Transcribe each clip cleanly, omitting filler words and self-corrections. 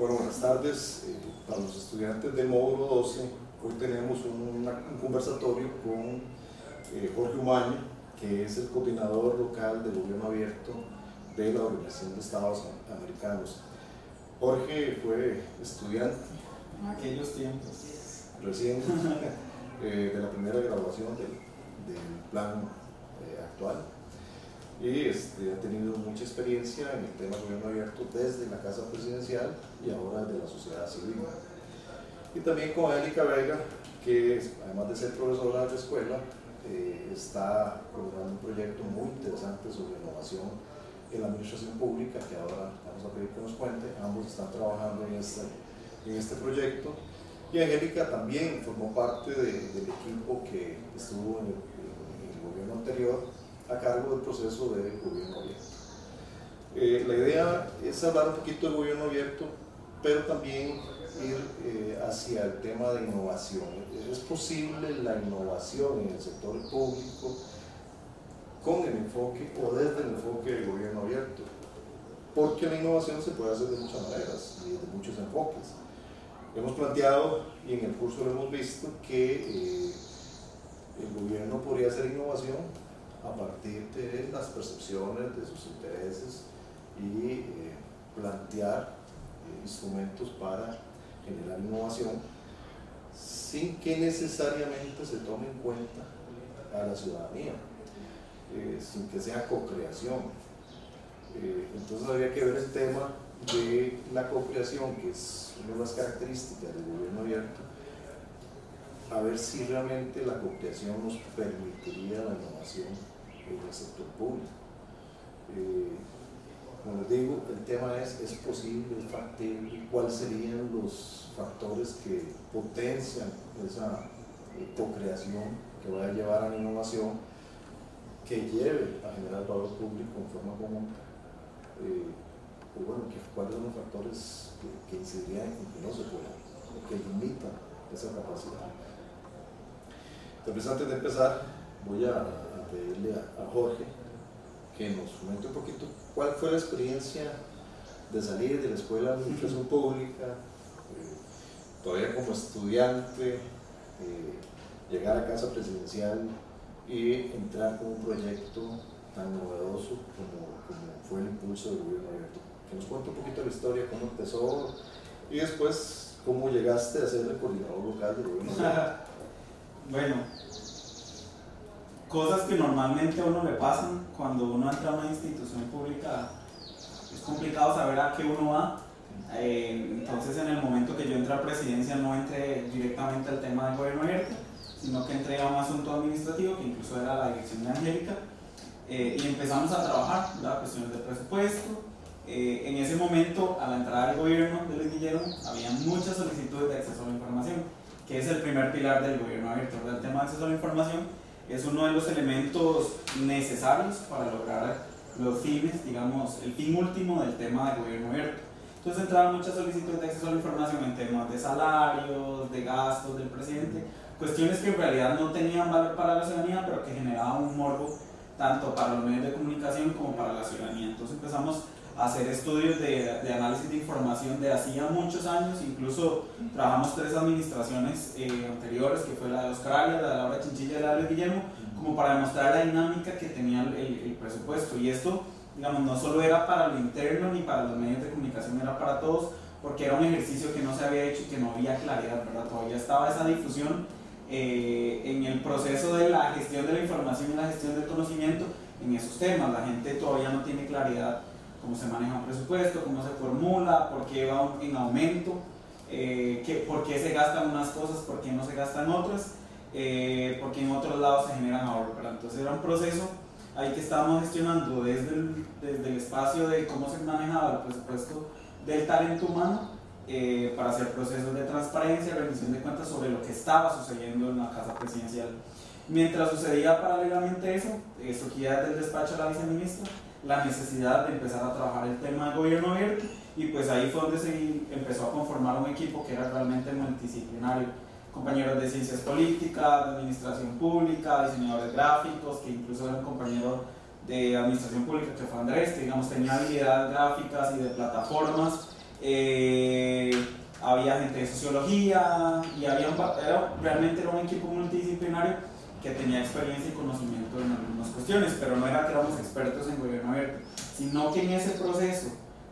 Bueno, buenas tardes. Para los estudiantes del módulo 12, hoy tenemos un conversatorio con Jorge Umaña, que es el coordinador local del gobierno abierto de la Organización de Estados Americanos. Jorge fue estudiante en aquellos tiempos recién de la primera graduación del plan actual, y ha tenido mucha experiencia en el tema de gobierno abierto desde la Casa Presidencial y ahora desde la sociedad civil. Y también con Angélica Vega, que además de ser profesora de escuela, está coordinando un proyecto muy interesante sobre innovación en la administración pública, que ahora vamos a pedir que nos cuente. Ambos están trabajando en este proyecto, y Angélica también formó parte del equipo que estuvo en el gobierno anterior a cargo del proceso de gobierno abierto. La idea es hablar un poquito del gobierno abierto, pero también ir hacia el tema de innovación. ¿Es posible la innovación en el sector público con el enfoque o desde el enfoque del gobierno abierto? Porque la innovación se puede hacer de muchas maneras y de muchos enfoques. Hemos planteado, y en el curso lo hemos visto, que el gobierno podría hacer innovación a partir de las percepciones, de sus intereses, y plantear instrumentos para generar innovación sin que necesariamente se tome en cuenta a la ciudadanía, sin que sea co-creación. Entonces habría que ver el tema de la co-creación, que es una de las características del gobierno abierto, a ver si realmente la co-creación nos permitiría la innovación en el sector público. Como les digo, el tema es posible, es factible, cuáles serían los factores que potencian esa co-creación que vaya a llevar a la innovación, que lleve a generar valor público en forma conjunta. O bueno, cuáles son los factores que incidirían en que no se pueda, o que limitan esa capacidad. Entonces, antes de empezar, voy a pedirle a Jorge que nos comente un poquito cuál fue la experiencia de salir de la Escuela de Administración Pública, todavía como estudiante, llegar a Casa Presidencial y entrar con un proyecto tan novedoso como fue el impulso del gobierno abierto. Que nos cuente un poquito la historia, cómo empezó, y después cómo llegaste a ser el coordinador local del gobierno abierto. Bueno, cosas que normalmente a uno le pasan cuando uno entra a una institución pública. Es complicado saber a qué uno va. Entonces, en el momento que yo entré a presidencia, no entré directamente al tema del gobierno abierto, sino que entré a un asunto administrativo, que incluso era la dirección de Angélica, y empezamos a trabajar las cuestiones de presupuesto. En ese momento, a la entrada del gobierno de Luis Guillermo, había muchas solicitudes de acceso a la información, que es el primer pilar del gobierno abierto. El tema de acceso a la información es uno de los elementos necesarios para lograr los fines, digamos, el fin último del tema del gobierno abierto. Entonces entraban muchas solicitudes de acceso a la información en temas de salarios, de gastos del presidente, cuestiones que en realidad no tenían valor para la ciudadanía, pero que generaban un morbo tanto para los medios de comunicación como para la ciudadanía. Entonces empezamos a hacer estudios de análisis de información de hacía muchos años, incluso trabajamos 3 administraciones anteriores, que fue la de Oscar Arias, la de Laura Chinchilla y la de Luis Guillermo, como para demostrar la dinámica que tenía el presupuesto. Y esto, digamos, no solo era para lo interno ni para los medios de comunicación, era para todos, porque era un ejercicio que no se había hecho y que no había claridad, ¿verdad? Todavía estaba esa difusión en el proceso de la gestión de la información y la gestión del conocimiento en esos temas. La gente todavía no tiene claridad cómo se maneja un presupuesto, cómo se formula, por qué va en aumento, por qué se gastan unas cosas, por qué no se gastan otras, porque en otros lados se generan ahorros. Entonces era un proceso ahí que estábamos gestionando desde el espacio de cómo se manejaba el presupuesto del talento humano, para hacer procesos de transparencia, rendición de cuentas sobre lo que estaba sucediendo en la Casa Presidencial. Mientras sucedía paralelamente eso, surgía desde el despacho de la viceministra la necesidad de empezar a trabajar el tema del gobierno abierto, y pues ahí fue donde se empezó a conformar un equipo que era realmente multidisciplinario, compañeros de ciencias políticas, de administración pública, diseñadores gráficos, que incluso era un compañero de administración pública que fue Andrés, que digamos tenía habilidades gráficas y de plataformas, de sociología, y realmente era un equipo multidisciplinario que tenía experiencia y conocimiento en algunas cuestiones, pero no era que éramos expertos en gobierno abierto, sino que en ese proceso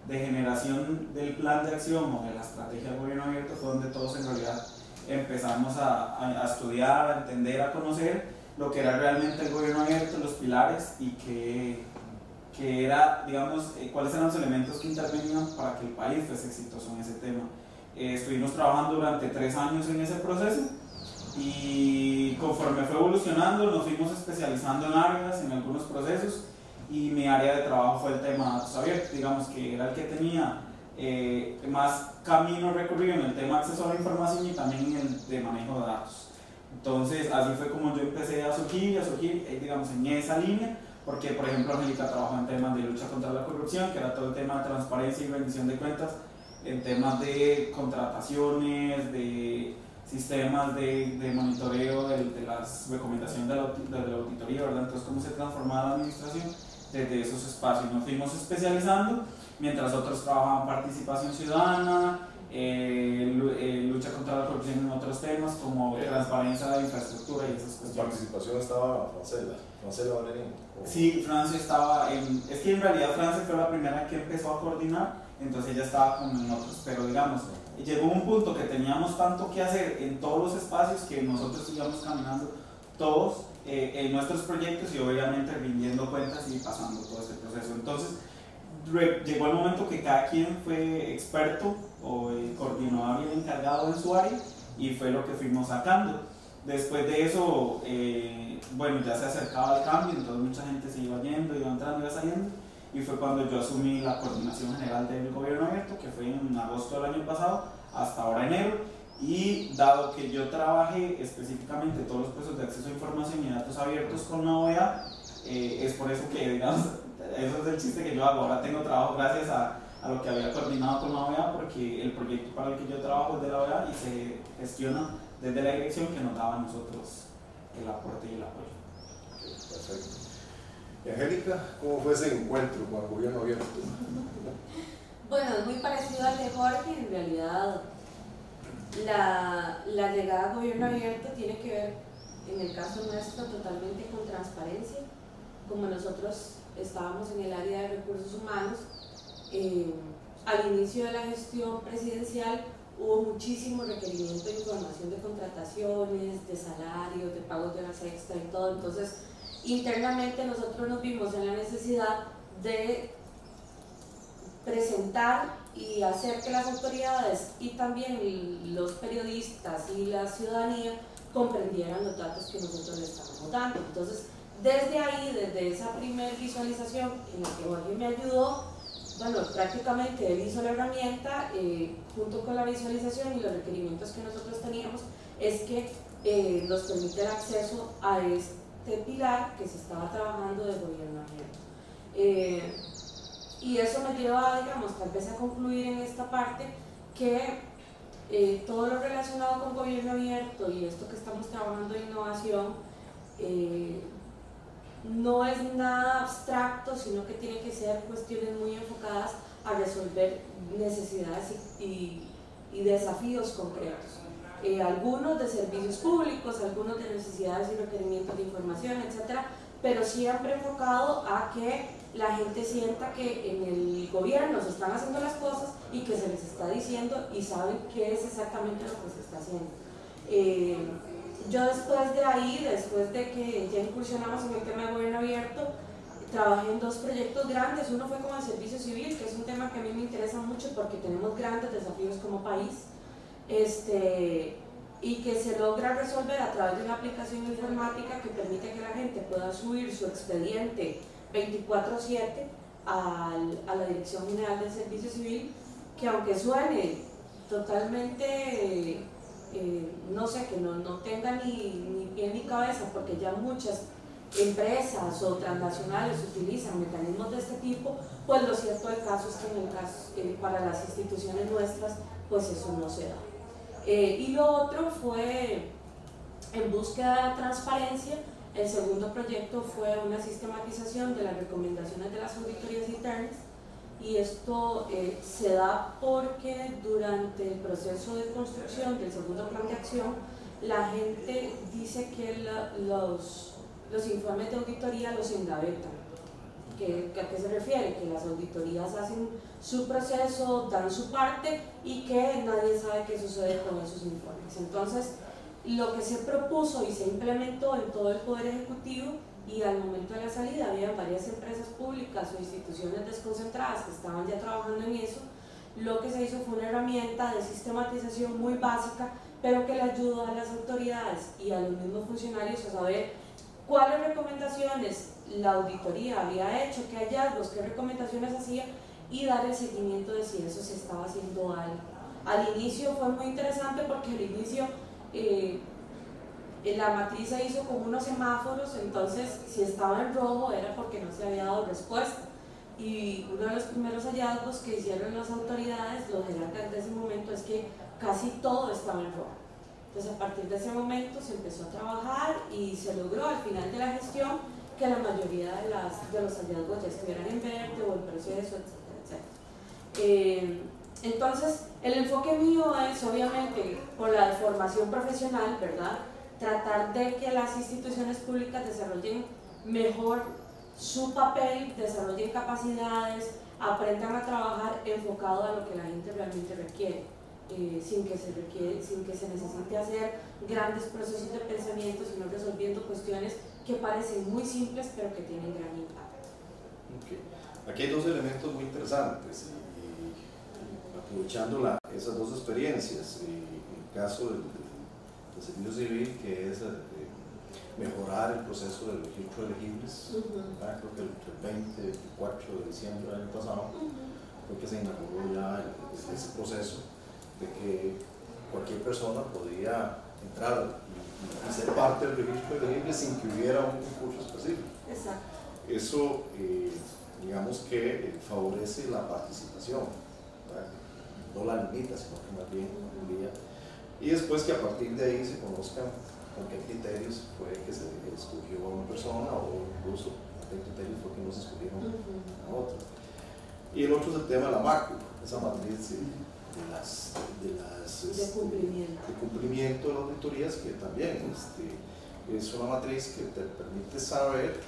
de generación del plan de acción o de la estrategia del gobierno abierto fue donde todos en realidad empezamos a estudiar, a entender, a conocer lo que era realmente el gobierno abierto, los pilares y que era, digamos, cuáles eran los elementos que intervenían para que el país fuese exitoso en ese tema. Estuvimos trabajando durante 3 años en ese proceso y conforme fue evolucionando nos fuimos especializando en áreas, en algunos procesos, y mi área de trabajo fue el tema de datos abiertos, digamos que era el que tenía más camino recorrido en el tema de acceso a la información y también en el de manejo de datos. Entonces así fue como yo empecé a surgir, digamos, en esa línea, porque por ejemplo Angélica trabajó en temas de lucha contra la corrupción, que era todo el tema de transparencia y rendición de cuentas, en temas de contrataciones, de sistemas de monitoreo de las recomendaciones de la auditoría, ¿verdad? Entonces cómo se transformaba la administración desde esos espacios. Nos fuimos especializando, mientras otros trabajaban participación ciudadana, lucha contra la corrupción en otros temas como transparencia de infraestructura y esas cuestiones. Participación estaba Francela Valerín. Sí, Francia estaba es que en realidad Francia fue la primera que empezó a coordinar, entonces ella estaba como en otros, pero digamos, llegó un punto que teníamos tanto que hacer en todos los espacios que nosotros íbamos caminando todos en nuestros proyectos y obviamente rindiendo cuentas y pasando todo ese proceso. Entonces llegó el momento que cada quien fue experto o coordinador y encargado en su área y fue lo que fuimos sacando. Después de eso, bueno, ya se acercaba el cambio, entonces mucha gente se iba yendo, iba entrando, iba saliendo, y fue cuando yo asumí la coordinación general del gobierno abierto, que fue en agosto del año pasado hasta ahora enero. Y dado que yo trabajé específicamente todos los procesos de acceso a información y datos abiertos con la OEA, es por eso que, digamos, eso es el chiste que yo hago. Ahora tengo trabajo gracias a lo que había coordinado con la OEA, porque el proyecto para el que yo trabajo es de la OEA y se gestiona desde la dirección que nos daba a nosotros el aporte y el apoyo. Perfecto. Y Angélica, ¿cómo fue ese encuentro con el gobierno abierto? Bueno, es muy parecido al de Jorge. En realidad la llegada al gobierno abierto tiene que ver, en el caso nuestro, totalmente con transparencia. Como nosotros estábamos en el área de recursos humanos, al inicio de la gestión presidencial hubo muchísimo requerimiento de información de contrataciones, de salarios, de pagos de horas extra y todo. Entonces internamente nosotros nos vimos en la necesidad de presentar y hacer que las autoridades y también los periodistas y la ciudadanía comprendieran los datos que nosotros les estábamos dando. Entonces, desde ahí, desde esa primera visualización en la que Jorge me ayudó, bueno, prácticamente él hizo la herramienta, junto con la visualización y los requerimientos que nosotros teníamos, es que nos permite el acceso a este pilar que se estaba trabajando de gobierno abierto. Y eso me lleva, digamos, tal vez a concluir en esta parte que todo lo relacionado con gobierno abierto y esto que estamos trabajando de innovación no es nada abstracto, sino que tiene que ser cuestiones muy enfocadas a resolver necesidades y desafíos concretos. Algunos de servicios públicos, algunos de necesidades y requerimientos de información, etcétera, pero siempre enfocado a que la gente sienta que en el gobierno se están haciendo las cosas y que se les está diciendo y saben qué es exactamente lo que se está haciendo. Yo después de ahí, después de que ya incursionamos en el tema de gobierno abierto, trabajé en 2 proyectos grandes. Uno fue con el servicio civil, que es un tema que a mí me interesa mucho porque tenemos grandes desafíos como país, y que se logra resolver a través de una aplicación informática que permite que la gente pueda subir su expediente 24/7 a la Dirección General del Servicio Civil, que aunque suene totalmente, no sé, que no tenga ni pie ni cabeza, porque ya muchas empresas o transnacionales utilizan mecanismos de este tipo, pues lo cierto del caso es que en el caso, para las instituciones nuestras, pues eso no se da. Y lo otro fue en búsqueda de la transparencia. El segundo proyecto fue una sistematización de las recomendaciones de las auditorías internas y esto se da porque durante el proceso de construcción del segundo plan de acción la gente dice que los informes de auditoría los engavetan. ¿A qué se refiere? Que las auditorías hacen su proceso, dan su parte y que nadie sabe qué sucede con esos informes. Entonces, lo que se propuso y se implementó en todo el Poder Ejecutivo, y al momento de la salida había varias empresas públicas o instituciones desconcentradas que estaban ya trabajando en eso, lo que se hizo fue una herramienta de sistematización muy básica, pero que le ayudó a las autoridades y a los mismos funcionarios a saber cuáles recomendaciones la auditoría había hecho, qué hallazgos, qué recomendaciones hacía, y dar el seguimiento de si eso se estaba haciendo algo. Al inicio fue muy interesante porque al inicio la matriz se hizo con unos semáforos, entonces si estaba en rojo era porque no se había dado respuesta. Y uno de los primeros hallazgos que hicieron las autoridades, los jerarcas de ese momento, es que casi todo estaba en rojo. Entonces a partir de ese momento se empezó a trabajar y se logró al final de la gestión que la mayoría de los hallazgos ya estuvieran en verde o en proceso, etcétera, etcétera. Entonces el enfoque mío es obviamente por la formación profesional, ¿verdad? Tratar de que las instituciones públicas desarrollen mejor su papel, desarrollen capacidades, aprendan a trabajar enfocado a lo que la gente realmente requiere, sin que se necesite hacer grandes procesos de pensamiento, sino resolviendo cuestiones que parecen muy simples pero que tienen gran impacto. Okay. Aquí hay dos elementos muy interesantes y aprovechando esas dos experiencias, el caso del servicio civil, que es mejorar el proceso del registro de elegibles. Creo que el 20, 24 de diciembre del año pasado fue que se inauguró ya ese proceso de que cualquier persona podía entrar y ser parte del registro de elegibles sin que hubiera un concurso específico. Exacto. Eso, digamos que favorece la participación, ¿verdad? No la limita, sino que más bien amplía. Y después que a partir de ahí se conozcan con qué criterios fue que se escogió a una persona, o incluso qué criterios fue que no se escogieron a otra. Y el otro es el tema de la macro, esa matriz de cumplimiento de las auditorías, que también es una matriz que te permite saber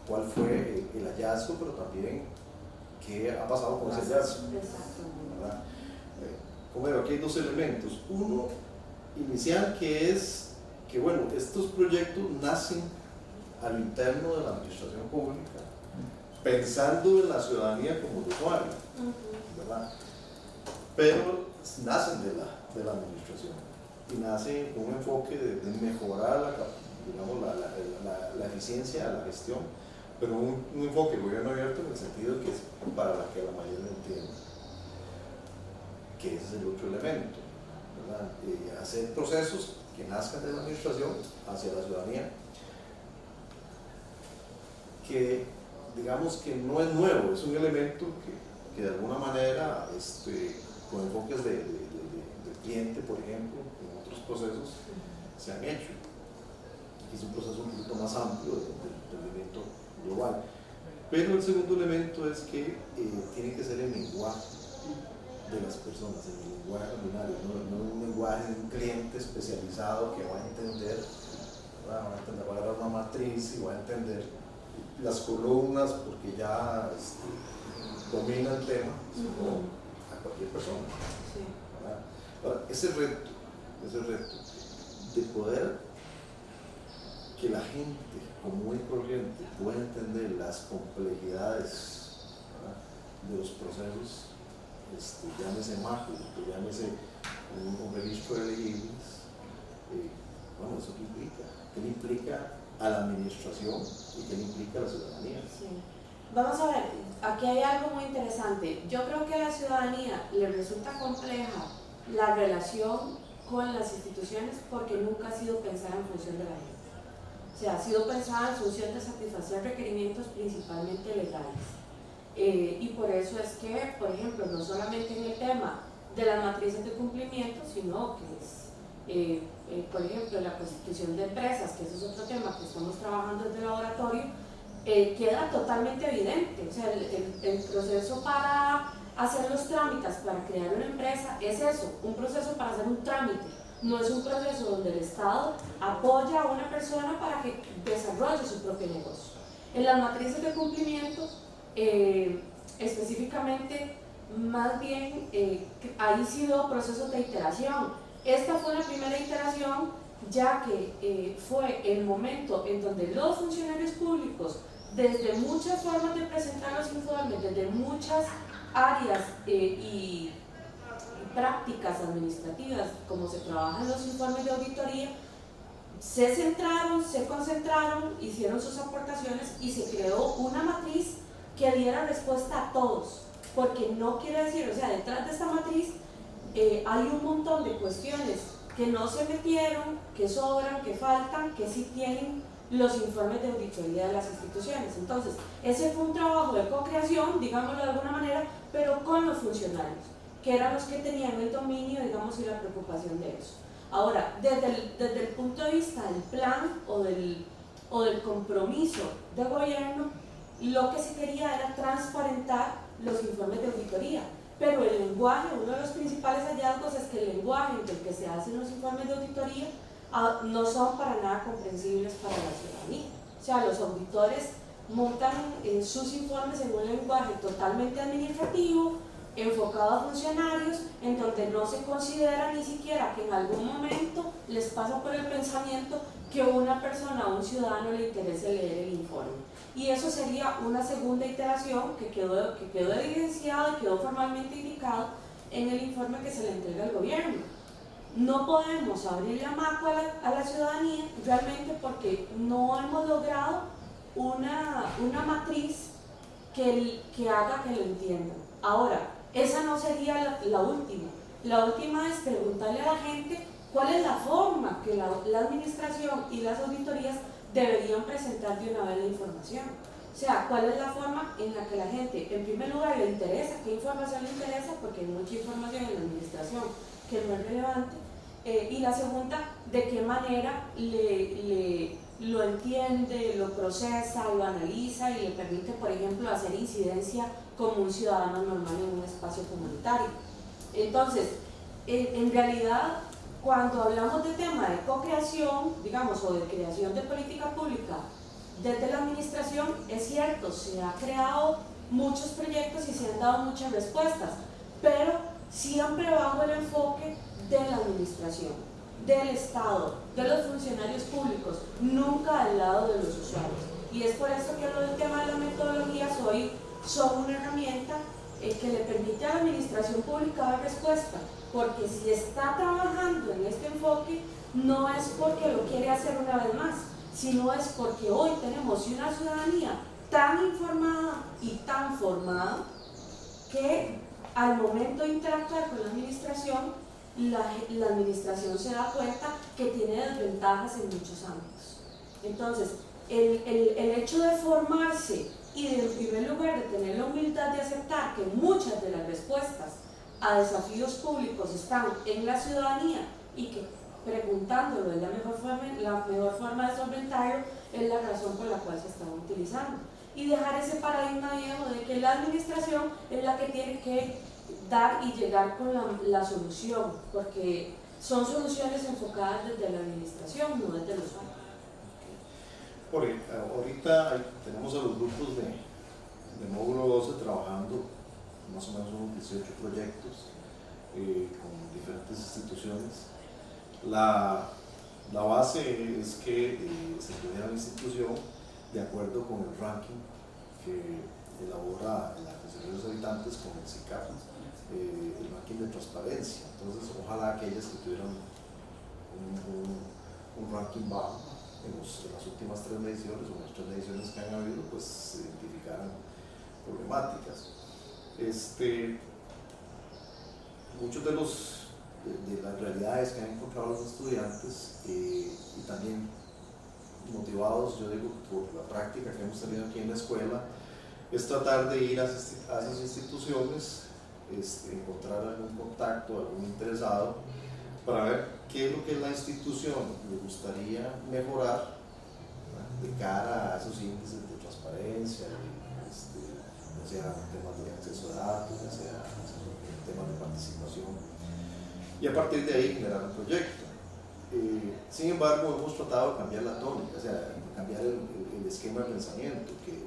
cuál fue el hallazgo, pero también qué ha pasado con ese hallazgo. ¿Verdad? Como veo, aquí hay dos elementos. Uno inicial, que es que, bueno, estos proyectos nacen al interno de la administración pública, pensando en la ciudadanía como usuario, ¿verdad? Pero nacen de la administración y nacen con un enfoque de mejorar la eficiencia de la gestión, pero un enfoque de gobierno abierto en el sentido de que es para que la mayoría entienda. Que ese es el otro elemento, ¿verdad? Hacer procesos que nazcan de la administración hacia la ciudadanía, que digamos que no es nuevo, es un elemento que de alguna manera con enfoques de cliente, por ejemplo, en otros procesos se han hecho. Aquí es un proceso un poquito más amplio del elemento global, pero el segundo elemento es que tiene que ser el lenguaje de las personas, en el lenguaje ordinario, no un lenguaje de un cliente especializado que va a entender, va a dar una matriz y va a entender las columnas porque ya domina el tema, sino a cualquier persona. Sí. Ahora, ese reto de poder que la gente común y corriente pueda entender las complejidades, ¿verdad?, de los procesos, llámese macro, llámese un registro de elegibles, bueno, ¿eso qué implica? ¿Qué le implica a la administración y qué le implica a la ciudadanía? Sí. Vamos a ver, aquí hay algo muy interesante. Yo creo que a la ciudadanía le resulta compleja la relación con las instituciones porque nunca ha sido pensada en función de la gente. O sea, ha sido pensada en función de satisfacer requerimientos principalmente legales. Y por eso es que, por ejemplo, no solamente en el tema de las matrices de cumplimiento, sino que es, por ejemplo, la constitución de empresas, que ese es otro tema que estamos trabajando desde el laboratorio, queda totalmente evidente. O sea, el proceso para hacer los trámites, para crear una empresa, es eso, un proceso para hacer un trámite. No es un proceso donde el Estado apoya a una persona para que desarrolle su propio negocio. En las matrices de cumplimiento, específicamente, más bien, ahí sí hubo procesos de iteración. Esta fue la primera iteración, ya que fue el momento en donde los funcionarios públicos, desde muchas formas de presentar los informes, desde muchas áreas y prácticas administrativas, como se trabajan los informes de auditoría, se centraron, se concentraron, hicieron sus aportaciones y se creó una matriz que diera respuesta a todos, porque no quiere decir, o sea, detrás de esta matriz hay un montón de cuestiones que no se metieron, que sobran, que faltan, que sí tienen los informes de auditoría de las instituciones. Entonces, ese fue un trabajo de co-creación, digámoslo de alguna manera, pero con los funcionarios, que eran los que tenían el dominio, digamos, y la preocupación de eso. Ahora, desde el punto de vista del plan o del compromiso de gobierno, lo que se quería era transparentar los informes de auditoría, pero el lenguaje, uno de los principales hallazgos es que el lenguaje en el que se hacen los informes de auditoría no son para nada comprensibles para la ciudadanía. O sea, los auditores montan sus informes en un lenguaje totalmente administrativo, enfocado a funcionarios, en donde no se considera ni siquiera que en algún momento les pasa por el pensamiento que a una persona, a un ciudadano le interese leer el informe. Y eso sería una segunda iteración que quedó evidenciado y quedó formalmente indicado en el informe que se le entrega al gobierno. No podemos abrir la MACO a la ciudadanía realmente porque no hemos logrado una matriz que haga que lo entiendan. Ahora, esa no sería la última. La última es preguntarle a la gente cuál es la forma que la administración y las auditorías deberían presentar de una vez la información. O sea, cuál es la forma en la que la gente, en primer lugar, le interesa, qué información le interesa, porque hay mucha información en la administración que no es relevante, y la segunda, de qué manera lo entiende, lo procesa, lo analiza y le permite, por ejemplo, hacer incidencia como un ciudadano normal en un espacio comunitario. Entonces, en realidad, cuando hablamos de tema de co-creación, digamos, o de creación de política pública desde la administración, es cierto, se han creado muchos proyectos y se han dado muchas respuestas, pero siempre bajo el enfoque de la administración, del Estado, de los funcionarios públicos, nunca al lado de los usuarios. Y es por eso que lo del tema de la metodología son una herramienta que le permite a la administración pública dar respuesta, porque si está trabajando en este enfoque, no es porque lo quiere hacer una vez más, sino es porque hoy tenemos una ciudadanía tan informada y tan formada que al momento de interactuar con la administración se da cuenta que tiene desventajas en muchos ámbitos. Entonces, el hecho de formarse y en primer lugar de tener la humildad de aceptar que muchas de las respuestas a desafíos públicos están en la ciudadanía y que preguntándolo es la mejor forma de solventarlo, es la razón por la cual se están utilizando. Y dejar ese paradigma viejo de que la administración es la que tiene que dar y llegar con la solución, porque son soluciones enfocadas desde la administración, no desde los usuarios. Ahorita tenemos a los grupos de módulo 12 trabajando más o menos unos 18 proyectos con diferentes instituciones. La base es que se genera la institución de acuerdo con el ranking que elabora la Consejería de los Habitantes con el CICAP, el ranking de transparencia. Entonces, ojalá aquellas que tuvieran un ranking bajo en las últimas 3 mediciones o en las 3 mediciones que han habido, pues se identificaran problemáticas. Muchos de las realidades que han encontrado los estudiantes y también motivados, yo digo, por la práctica que hemos tenido aquí en la escuela, es tratar de ir a esas instituciones, encontrar algún contacto, algún interesado, para ver qué es lo que la institución le gustaría mejorar, ¿verdad?, de cara a esos índices de transparencia transparencia, ya sea temas de acceso a datos, ya sea temas de participación, y a partir de ahí generar un proyecto. Sin embargo, hemos tratado de cambiar la tónica, o sea, cambiar el esquema de pensamiento, que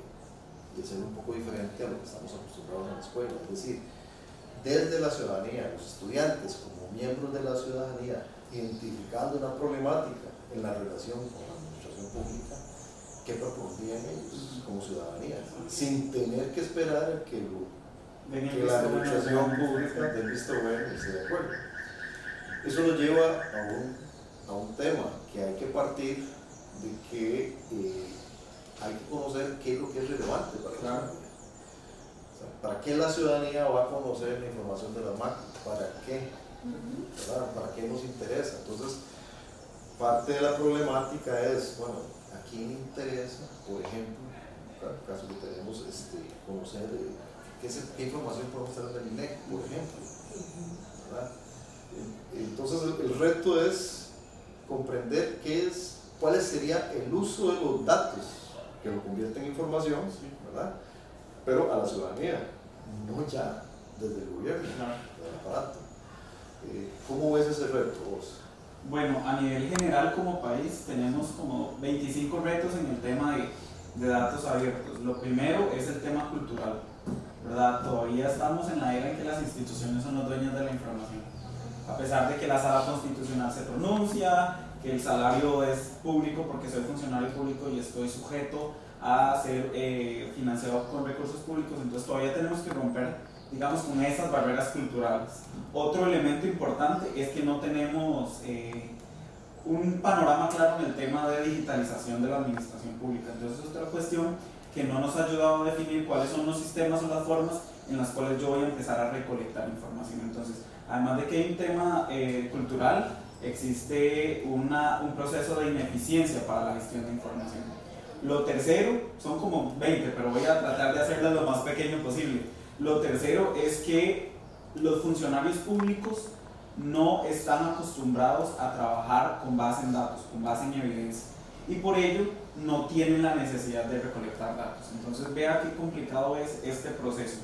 de ser un poco diferente a lo que estamos acostumbrados en la escuela. Es decir, desde la ciudadanía, los estudiantes como miembros de la ciudadanía, identificando una problemática en la relación con la administración pública, ¿qué propondrían ellos como ciudadanía? Sin tener que esperar que la administración pública del visto bueno y esté de acuerdo. Eso nos lleva a un tema que hay que partir de que hay que conocer qué es lo que es relevante para la ciudadanía. O sea, ¿para qué la ciudadanía va a conocer la información de las máquinas? ¿Para qué? ¿Verdad? ¿Para qué nos interesa? Entonces, parte de la problemática es, bueno, ¿a quién le interesa, por ejemplo, en el caso que tenemos, conocer qué información podemos tener del INEC, por ejemplo? ¿Verdad? Entonces, el reto es comprender cuál sería el uso de los datos que lo convierten en información, ¿verdad? Pero a la ciudadanía, no ya desde el gobierno, del aparato. ¿Cómo ves ese reto vos? Bueno, a nivel general como país tenemos como 25 retos en el tema de datos abiertos. Lo primero es el tema cultural, ¿verdad? Todavía estamos en la era en que las instituciones son los dueños de la información. A pesar de que la sala constitucional se pronuncia, que el salario es público porque soy funcionario público y estoy sujeto a ser financiado con recursos públicos, entonces todavía tenemos que romper, digamos, con esas barreras culturales. Otro elemento importante es que no tenemos un panorama claro en el tema de digitalización de la administración pública. Entonces es otra cuestión que no nos ha ayudado a definir cuáles son los sistemas o las formas en las cuales yo voy a empezar a recolectar información. Entonces, además de que hay un tema cultural, existe un proceso de ineficiencia para la gestión de información. Lo tercero, son como 20, pero voy a tratar de hacerlo lo más pequeño posible. Lo tercero es que los funcionarios públicos no están acostumbrados a trabajar con base en datos, con base en evidencia, y por ello no tienen la necesidad de recolectar datos. Entonces vea qué complicado es este proceso.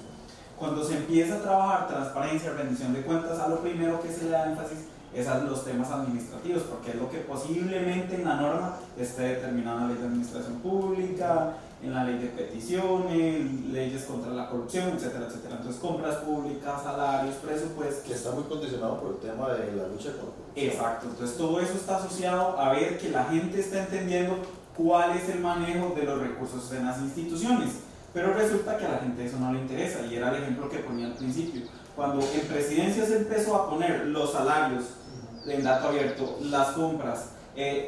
Cuando se empieza a trabajar transparencia, rendición de cuentas, a lo primero que se le da énfasis es a los temas administrativos, porque es lo que posiblemente en la norma esté determinado en la ley de administración pública, en la ley de peticiones, leyes contra la corrupción, etcétera, etcétera. Entonces, compras públicas, salarios, presupuestos. Que está muy condicionado por el tema de la lucha contra la corrupción. Exacto, entonces todo eso está asociado a ver que la gente está entendiendo cuál es el manejo de los recursos en las instituciones. Pero resulta que a la gente eso no le interesa, y era el ejemplo que ponía al principio. Cuando en presidencia se empezó a poner los salarios en dato abierto, las compras,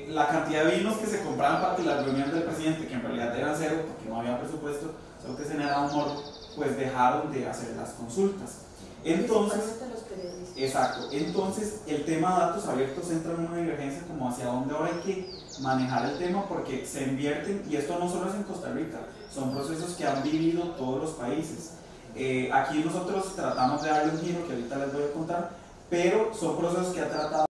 la cantidad de vinos que se compraban para que las reuniones del presidente, que en realidad eran cero porque no había presupuesto, solo que se generaba un morro, pues dejaron de hacer las consultas. Entonces, exacto, entonces el tema de datos abiertos entra en una divergencia como hacia dónde ahora hay que manejar el tema, porque se invierten, y esto no solo es en Costa Rica, son procesos que han vivido todos los países. Aquí nosotros tratamos de darle un giro que ahorita les voy a contar, pero son procesos que han tratado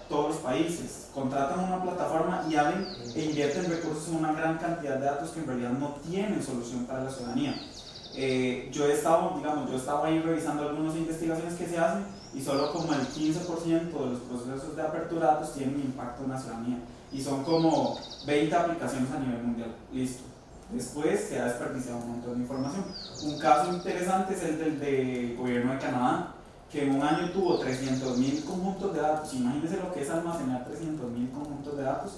todos los países. Contratan una plataforma y abren e invierten recursos en una gran cantidad de datos que en realidad no tienen solución para la ciudadanía. Yo he estado ahí revisando algunas investigaciones que se hacen, y solo como el 15% de los procesos de apertura de datos tienen impacto en la ciudadanía, y son como 20 aplicaciones a nivel mundial. Listo. Después se ha desperdiciado un montón de información. Un caso interesante es el del gobierno de Canadá, que en un año tuvo 300.000 conjuntos de datos. Imagínense lo que es almacenar 300.000 conjuntos de datos,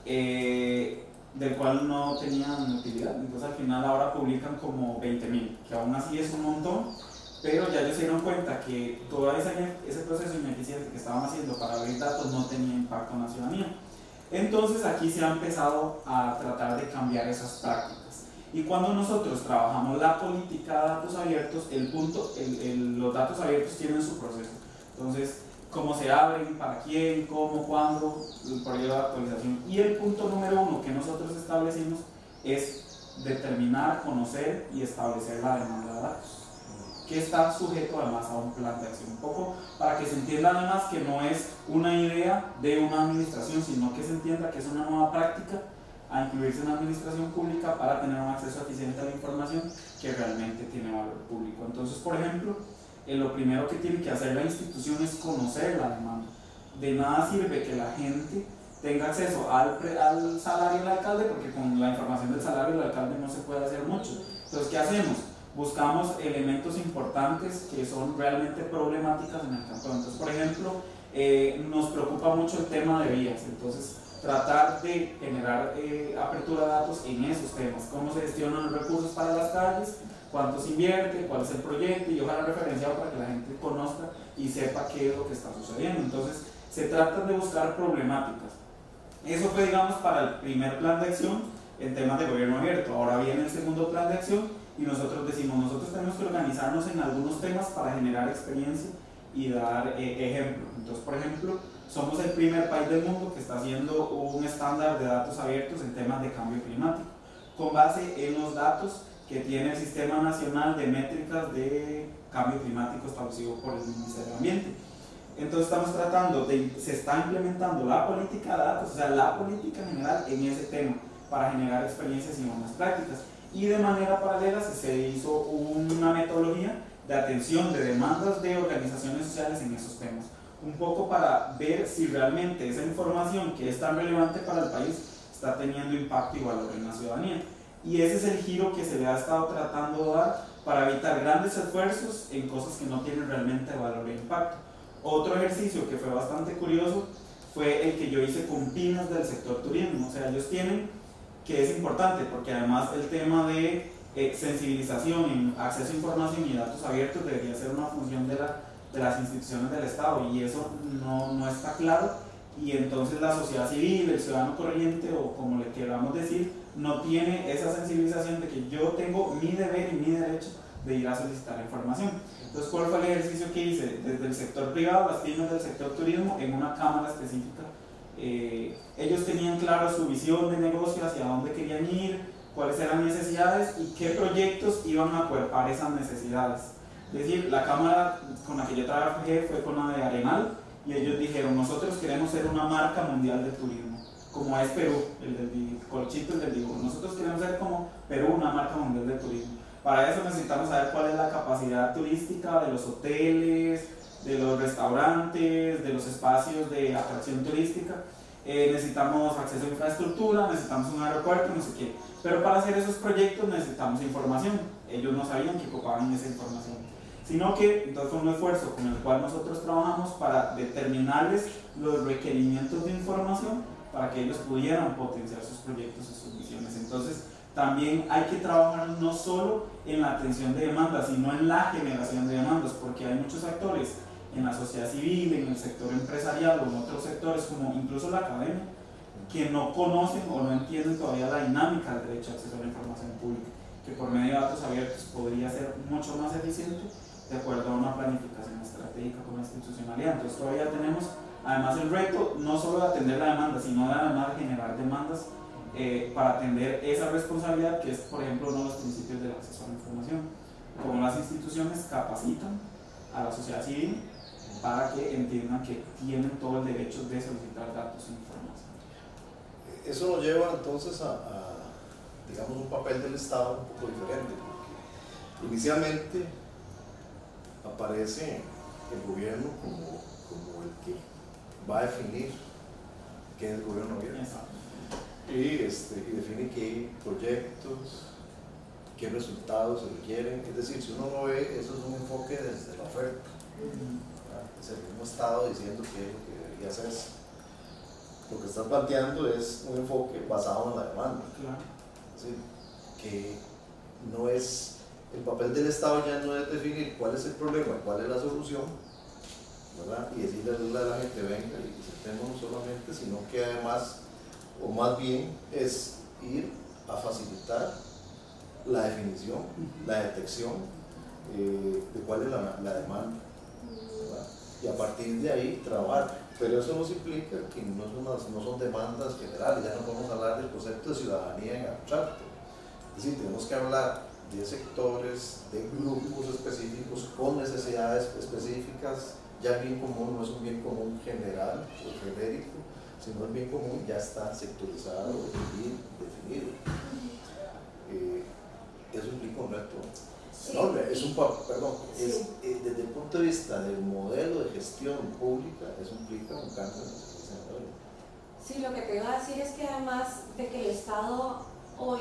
del cual no tenían utilidad. Entonces al final ahora publican como 20.000, que aún así es un montón, pero ya ellos se dieron cuenta que todo ese proceso ineficiente que estaban haciendo para abrir datos no tenía impacto en la ciudadanía. Entonces aquí se ha empezado a tratar de cambiar esas prácticas. Y cuando nosotros trabajamos la política de datos abiertos, los datos abiertos tienen su proceso. Entonces, cómo se abren, para quién, cómo, cuándo, el periodo de actualización. Y el punto número 1 que nosotros establecimos es determinar, conocer y establecer la demanda de datos, que está sujeto además a un plan de acción, un poco para que se entienda además que no es una idea de una administración, sino que se entienda que es una nueva práctica a incluirse en la administración pública para tener un acceso eficiente a la información que realmente tiene valor público. Entonces, por ejemplo, lo primero que tiene que hacer la institución es conocer la demanda. De nada sirve que la gente tenga acceso al salario del alcalde, porque con la información del salario del alcalde no se puede hacer mucho. Entonces, ¿qué hacemos? Buscamos elementos importantes que son realmente problemáticas en el campo. Entonces, por ejemplo, nos preocupa mucho el tema de vías. Entonces, tratar de generar apertura de datos en esos temas, cómo se gestionan los recursos para las calles, cuánto se invierte, cuál es el proyecto, y ojalá referenciado para que la gente conozca y sepa qué es lo que está sucediendo. Entonces, se trata de buscar problemáticas. Eso fue, digamos, para el primer plan de acción en temas de gobierno abierto. Ahora viene el segundo plan de acción y nosotros decimos, nosotros tenemos que organizarnos en algunos temas para generar experiencia y dar ejemplo. Entonces, por ejemplo, somos el primer país del mundo que está haciendo un estándar de datos abiertos en temas de cambio climático, con base en los datos que tiene el Sistema Nacional de Métricas de Cambio Climático establecido por el Ministerio de Ambiente. Entonces estamos tratando se está implementando la política de datos, o sea, la política general en ese tema, para generar experiencias y buenas prácticas. Y de manera paralela se hizo una metodología de atención de demandas de organizaciones sociales en esos temas, un poco para ver si realmente esa información que es tan relevante para el país está teniendo impacto y valor en la ciudadanía. Y ese es el giro que se le ha estado tratando de dar para evitar grandes esfuerzos en cosas que no tienen realmente valor e impacto. Otro ejercicio que fue bastante curioso fue el que yo hice con pymes del sector turismo. O sea, ellos tienen, que es importante porque además el tema de sensibilización en acceso a información y datos abiertos debería ser una función de las instituciones del Estado, y eso no está claro, y entonces la sociedad civil, el ciudadano corriente, o como le queramos decir, no tiene esa sensibilización de que yo tengo mi deber y mi derecho de ir a solicitar información. Entonces, ¿cuál fue el ejercicio que hice? Desde el sector privado, las pymes del sector turismo, en una cámara específica, ellos tenían claro su visión de negocio, hacia dónde querían ir, cuáles eran las necesidades y qué proyectos iban a acuerpar esas necesidades. Es decir, la cámara con la que yo trabajé fue con la de Arenal, y ellos dijeron, nosotros queremos ser una marca mundial de turismo, como es Perú, el del Colchito, el del Digo. Nosotros queremos ser como Perú, una marca mundial de turismo. Para eso necesitamos saber cuál es la capacidad turística de los hoteles, de los restaurantes, de los espacios de atracción turística. Necesitamos acceso a infraestructura, necesitamos un aeropuerto, no sé qué. Pero para hacer esos proyectos necesitamos información. Ellos no sabían que ocupaban esa información. Sino que entonces fue un esfuerzo con el cual nosotros trabajamos para determinarles los requerimientos de información para que ellos pudieran potenciar sus proyectos y sus visiones. Entonces, también hay que trabajar no solo en la atención de demandas, sino en la generación de demandas, porque hay muchos actores en la sociedad civil, en el sector empresarial o en otros sectores, como incluso la academia, que no conocen o no entienden todavía la dinámica del derecho a acceso a la información pública, que por medio de datos abiertos podría ser mucho más eficiente de acuerdo a una planificación estratégica con la institucionalidad. Entonces todavía tenemos además el reto no solo de atender la demanda, sino de además generar demandas para atender esa responsabilidad, que es, por ejemplo, uno de los principios del acceso a la información. Como las instituciones capacitan a la sociedad civil para que entiendan que tienen todo el derecho de solicitar datos e información. Eso nos lleva entonces a digamos, un papel del Estado un poco diferente, porque inicialmente aparece el gobierno como el que va a definir qué es el gobierno abierto. Y define qué proyectos, qué resultados se requieren. Es decir, si uno no ve, eso es un enfoque desde la oferta. Es el mismo Estado diciendo qué es lo que debería hacerse. Lo que está planteando es un enfoque basado en la demanda. Es decir, que no es, el papel del Estado ya no es definir cuál es el problema, cuál es la solución, ¿verdad? Y decirle a la gente, venga y sentémonos solamente, sino que además, o más bien, es ir a facilitar la definición, la detección de cuál es la demanda, ¿verdad? Y a partir de ahí trabajar. Pero eso nos implica que no son demandas generales, ya no podemos hablar del concepto de ciudadanía en abstracto. Es decir, tenemos que hablar de sectores, de grupos específicos con necesidades específicas. Ya el bien común no es un bien común general o genérico, sino el bien común ya está sectorizado y definido. Eso implica un reto enorme. Es un, perdón, es, desde el punto de vista del modelo de gestión pública, eso implica un cambio en la estrategia de modelo. Sí, lo que te iba a decir es que además de que el Estado hoy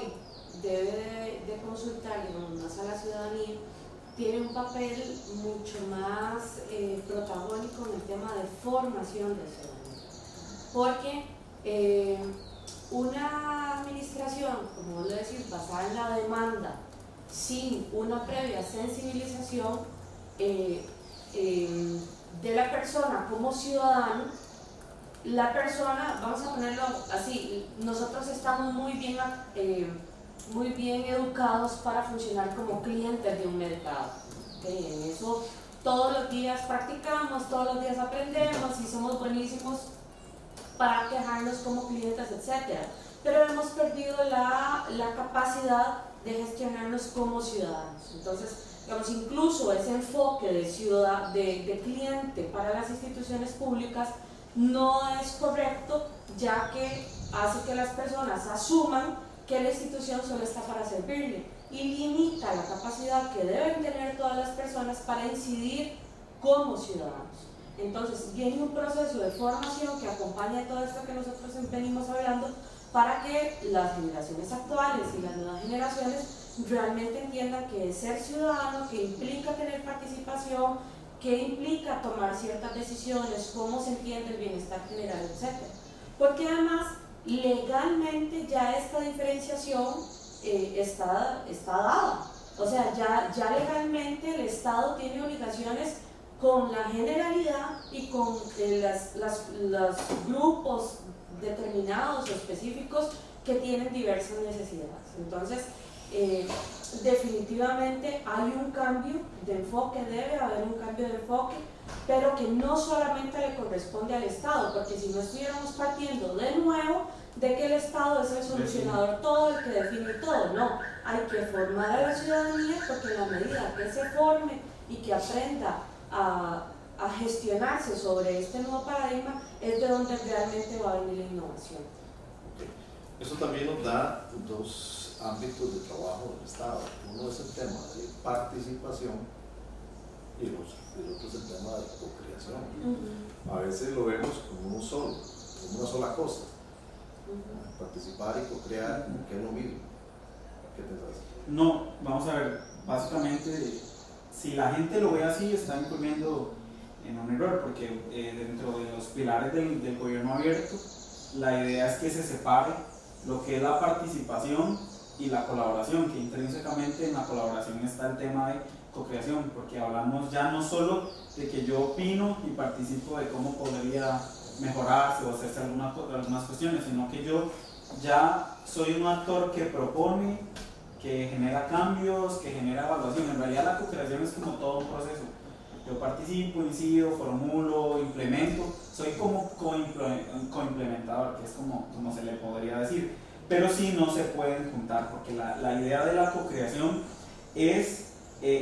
debe de consultar más a la ciudadanía, tiene un papel mucho más protagónico en el tema de formación del ciudadano. Porque una administración, como vos lo decís, basada en la demanda, sin una previa sensibilización de la persona como ciudadano, la persona, vamos a ponerlo así, nosotros estamos muy bien educados para funcionar como clientes de un mercado. En eso todos los días practicamos, todos los días aprendemos y somos buenísimos para quejarnos como clientes, etc. Pero hemos perdido la capacidad de gestionarnos como ciudadanos. Entonces, digamos, incluso ese enfoque de cliente para las instituciones públicas no es correcto, ya que hace que las personas asuman que la institución solo está para servirle y limita la capacidad que deben tener todas las personas para incidir como ciudadanos. Entonces viene un proceso de formación que acompaña todo esto que nosotros venimos hablando para que las generaciones actuales y las nuevas generaciones realmente entiendan que ser ciudadano, que implica tener participación, que implica tomar ciertas decisiones, cómo se entiende el bienestar general, etc. Porque además legalmente ya esta diferenciación está dada. O sea, ya legalmente el Estado tiene obligaciones con la generalidad y con los grupos determinados o específicos que tienen diversas necesidades. Entonces, definitivamente hay un cambio de enfoque, debe haber un cambio de enfoque, pero que no solamente le corresponde al Estado, porque si no estuviéramos partiendo de nuevo de que el Estado es el solucionador todo, el que define todo. No, hay que formar a la ciudadanía, porque en la medida que se forme y que aprenda a gestionarse sobre este nuevo paradigma, es de donde realmente va a venir la innovación. Eso también nos da dos ámbitos de trabajo del Estado. Uno es el tema de participación y el otro es el tema de co-creación. A veces lo vemos como una sola cosa. Participar y co-crear, que es lo mismo. ¿Qué pensás? No, vamos a ver, básicamente, si la gente lo ve así, está incurriendo en un error, porque dentro de los pilares del gobierno abierto, la idea es que se separe lo que es la participación y la colaboración, que intrínsecamente en la colaboración está el tema de co-creación, porque hablamos ya no solo de que yo opino y participo de cómo podría mejorarse o hacerse algunas cuestiones, sino que yo ya soy un actor que propone, que genera cambios, que genera evaluación. En realidad la co-creación es como todo un proceso. Yo participo, incido, formulo, implemento, soy como co-implementador, que es como se le podría decir. Pero sí no se pueden juntar, porque la idea de la co-creación es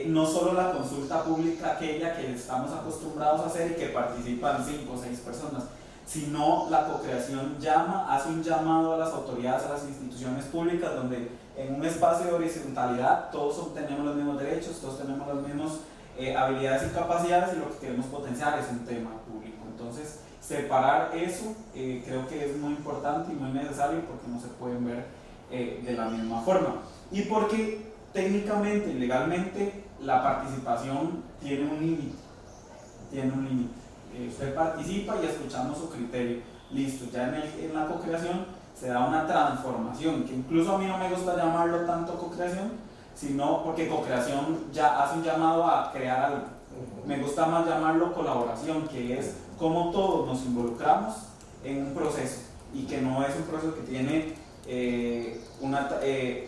no solo la consulta pública, aquella que estamos acostumbrados a hacer y que participan 5 o 6 personas, sino la co-creación hace un llamado a las autoridades, a las instituciones públicas, donde en un espacio de horizontalidad todos tenemos los mismos derechos, todos tenemos las mismas habilidades y capacidades, y lo que queremos potenciar es un tema público. Entonces, separar eso creo que es muy importante y muy necesario, porque no se pueden ver de la misma forma. Y porque técnicamente y legalmente la participación tiene un límite. Usted participa y escuchamos su criterio. Listo, ya en la co-creación se da una transformación, que incluso a mí no me gusta llamarlo tanto co-creación, sino porque co-creación ya hace un llamado a crear algo. Me gusta más llamarlo colaboración, que es cómo todos nos involucramos en un proceso, y que no es un proceso que tiene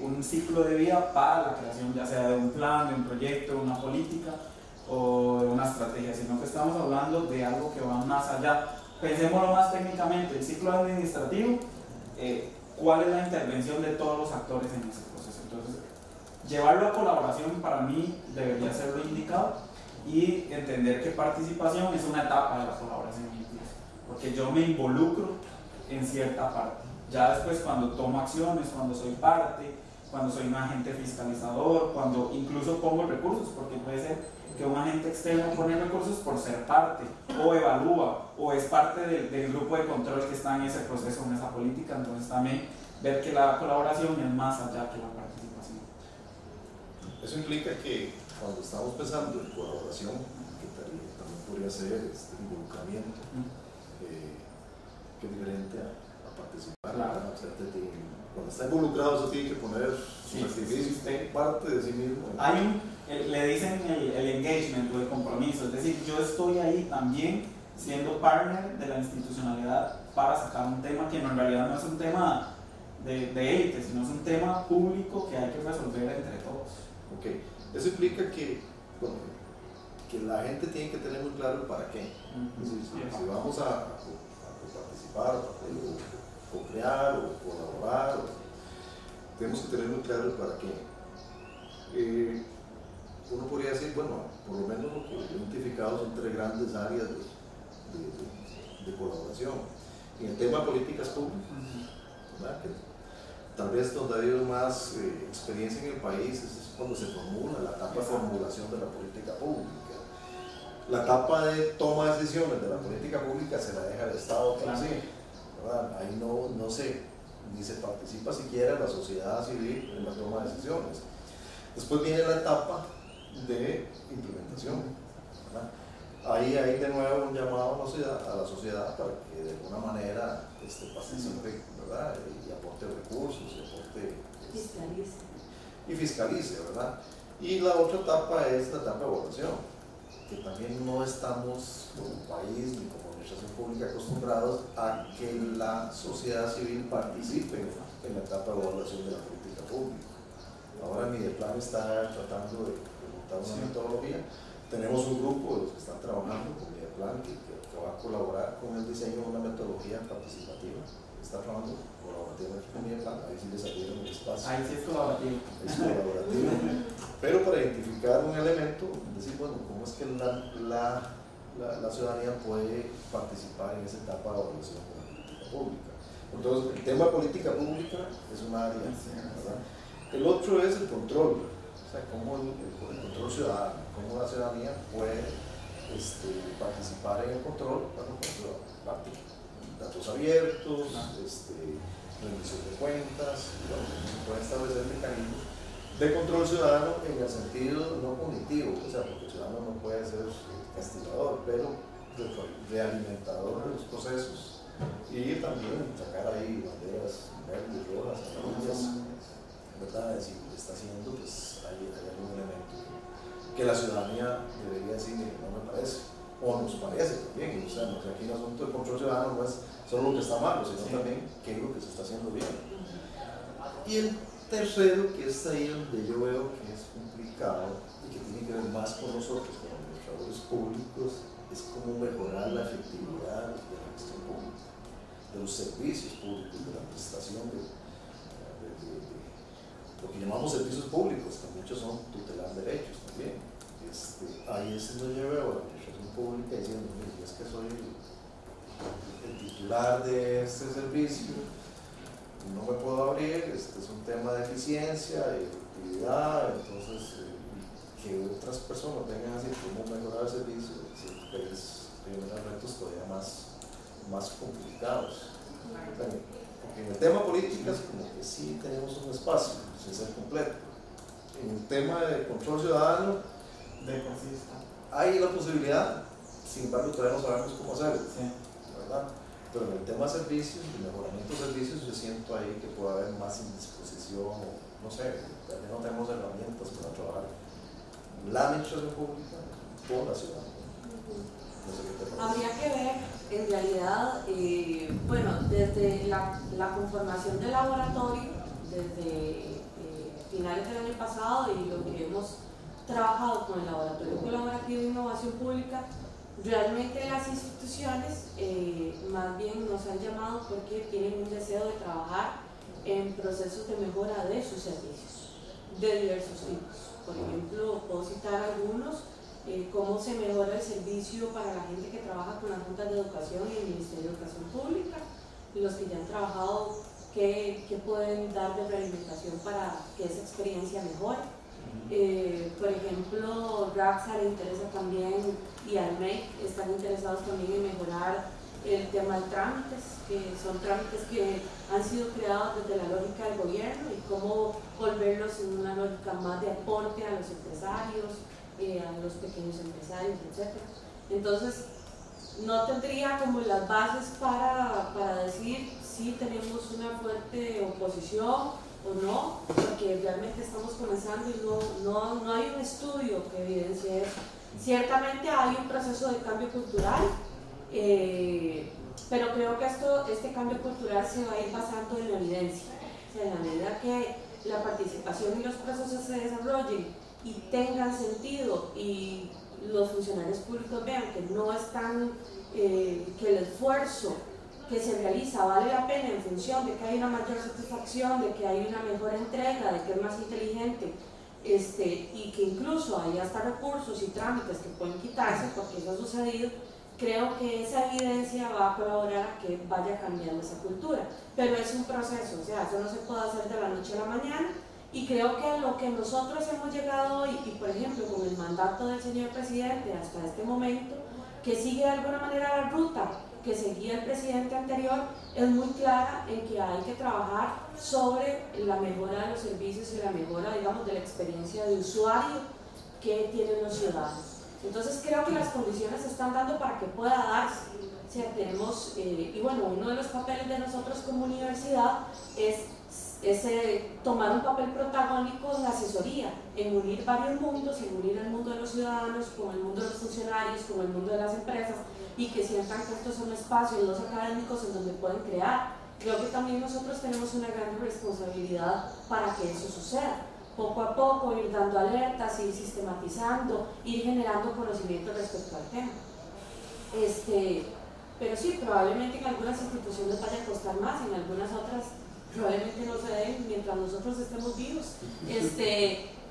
un ciclo de vida para la creación, ya sea de un plan, de un proyecto, de una política o de una estrategia, sino que estamos hablando de algo que va más allá. Pensémoslo más técnicamente, el ciclo administrativo, cuál es la intervención de todos los actores en ese proceso. Entonces, llevarlo a colaboración para mí debería ser lo indicado, y entender que participación es una etapa de la colaboración incluso, porque yo me involucro en cierta parte. Ya después cuando tomo acciones, cuando soy parte, cuando soy un agente fiscalizador, cuando incluso pongo recursos, porque puede ser que un agente externo pone recursos por ser parte, o evalúa, o es parte del grupo de control que está en ese proceso, en esa política. Entonces también ver que la colaboración es más allá que la participación. Eso implica que cuando estamos pensando en colaboración, que también podría ser involucramiento, que es diferente a participar. Claro. O sea, cuando está involucrado, eso tiene que poner su sacrificio, parte de sí mismo. Hay le dicen el engagement o el compromiso, es decir, yo estoy ahí también siendo partner de la institucionalidad para sacar un tema que en realidad no es un tema de élite, sino es un tema público que hay que resolver entre todos. Ok, eso implica que, bueno, que la gente tiene que tener muy claro el para qué. Es decir, si vamos a participar, o co-crear, o colaborar, tenemos que tener muy claro el para qué. Uno podría decir, bueno, por lo menos lo que he identificado son 3 grandes áreas de colaboración. En el tema de políticas públicas, ¿verdad? Que tal vez donde ha habido más experiencia en el país es cuando se formula la etapa de formulación de la política pública. La etapa de toma de decisiones de la política pública se la deja el Estado, claro. ¿Verdad? Ahí no ni se participa siquiera la sociedad civil en la toma de decisiones. Después viene la etapa de implementación, ¿verdad? Ahí hay de nuevo un llamado a la sociedad para que de alguna manera participe, ¿verdad? Y aporte recursos, y fiscalice, ¿verdad? Y la otra etapa es la etapa de evaluación, que también no estamos como país ni como administración pública acostumbrados a que la sociedad civil participe en la etapa de evaluación de la política pública. Ahora Mideplan está tratando de montar una metodología. Tenemos un grupo de los que están trabajando con Mideplan que va a colaborar con el diseño de una metodología participativa. Está trabajando colaborativamente con Mideplan, ahí sí les abrieron el espacio. Ahí sí es colaborativo. Es colaborativo. Pero para identificar un elemento, decir, bueno, ¿cómo es que la ciudadanía puede participar en esa etapa de evaluación de la política pública? Entonces, el tema de política pública es un área, ¿verdad? El otro es el control, o sea, cómo el control ciudadano, cómo la ciudadanía puede participar en el control, datos abiertos, rendición de cuentas, bueno, se pueden establecer mecanismos de control ciudadano en el sentido no cognitivo, o sea, porque el ciudadano no puede ser castigador, pero realimentador de los procesos y también sacar ahí banderas verdes, rojas, amarillas, ¿verdad? Si está haciendo, pues hay algún elemento que la ciudadanía debería decir que no me parece, o nos parece también. O sea, aquí el asunto del control ciudadano no es solo lo que está malo, sino también qué es lo que se está haciendo bien. Y el tercero, que es ahí donde yo veo que es complicado y que tiene que ver más con nosotros, con los administradores públicos, es cómo mejorar la efectividad de la gestión pública, de los servicios públicos, de la prestación de lo que llamamos servicios públicos, que muchos son tutelar derechos también. Ahí es donde yo veo a la administración pública diciendo, yo es que soy el titular de este servicio, no me puedo abrir, es un tema de eficiencia y efectividad, entonces que otras personas vengan a decir cómo mejorar el servicio, generan retos todavía más complicados. En el tema políticas, como que sí tenemos un espacio, sin ser completo. En el tema de control ciudadano, hay la posibilidad, sin embargo, todavía no sabemos cómo hacerlo, ¿verdad? Pero en el tema de servicios, de mejoramiento de servicios, yo siento ahí que puede haber más indisposición, no sé, también no tenemos herramientas para trabajar la administración pública con la ciudadanía. No sé qué te parece. Habría que ver, en realidad, bueno, desde la conformación del laboratorio, desde finales del año pasado y lo que hemos trabajado con el Laboratorio Colaborativo de Innovación Pública, realmente las instituciones más bien nos han llamado porque tienen un deseo de trabajar en procesos de mejora de sus servicios, de diversos tipos. Por ejemplo, puedo citar algunos. Cómo se mejora el servicio para la gente que trabaja con las juntas de educación y el Ministerio de Educación Pública, los que ya han trabajado, qué pueden dar de realimentación para que esa experiencia mejore. Por ejemplo, RAXA le interesa también, y ALMEC están interesados también en mejorar el tema de trámites, que son trámites que han sido creados desde la lógica del gobierno y cómo volverlos en una lógica más de aporte a los empresarios, a los pequeños empresarios, etc. Entonces, no tendría como las bases para decir si tenemos una fuerte oposición o no, porque realmente estamos comenzando y no hay un estudio que evidencie eso. Ciertamente hay un proceso de cambio cultural, pero creo que este cambio cultural se va a ir basando en la evidencia. O sea, en la medida que la participación y los procesos se desarrollen y tengan sentido y los funcionarios públicos vean que no están, que el esfuerzo que se realiza vale la pena en función de que hay una mayor satisfacción, de que hay una mejor entrega, de que es más inteligente, y que incluso hay hasta recursos y trámites que pueden quitarse porque eso ha sucedido. Creo que esa evidencia va a colaborar a que vaya cambiando esa cultura, pero es un proceso, o sea, eso no se puede hacer de la noche a la mañana, y creo que lo que nosotros hemos llegado hoy, y por ejemplo con el mandato del señor presidente hasta este momento, que sigue de alguna manera la ruta que seguía el presidente anterior, es muy clara en que hay que trabajar sobre la mejora de los servicios y la mejora, digamos, de la experiencia de usuario que tienen los ciudadanos. Entonces creo que las condiciones se están dando para que pueda darse. O sea, tenemos, y bueno, uno de los papeles de nosotros como universidad es tomar un papel protagónico en la asesoría, en unir varios mundos, en unir el mundo de los ciudadanos con el mundo de los funcionarios, con el mundo de las empresas, y que sientan que estos son espacios, los académicos, en donde pueden crear. Creo que también nosotros tenemos una gran responsabilidad para que eso suceda. Poco a poco ir dando alertas, ir sistematizando, ir generando conocimiento respecto al tema. Pero sí, probablemente en algunas instituciones vaya a costar más, en algunas otras probablemente no se den mientras nosotros estemos vivos.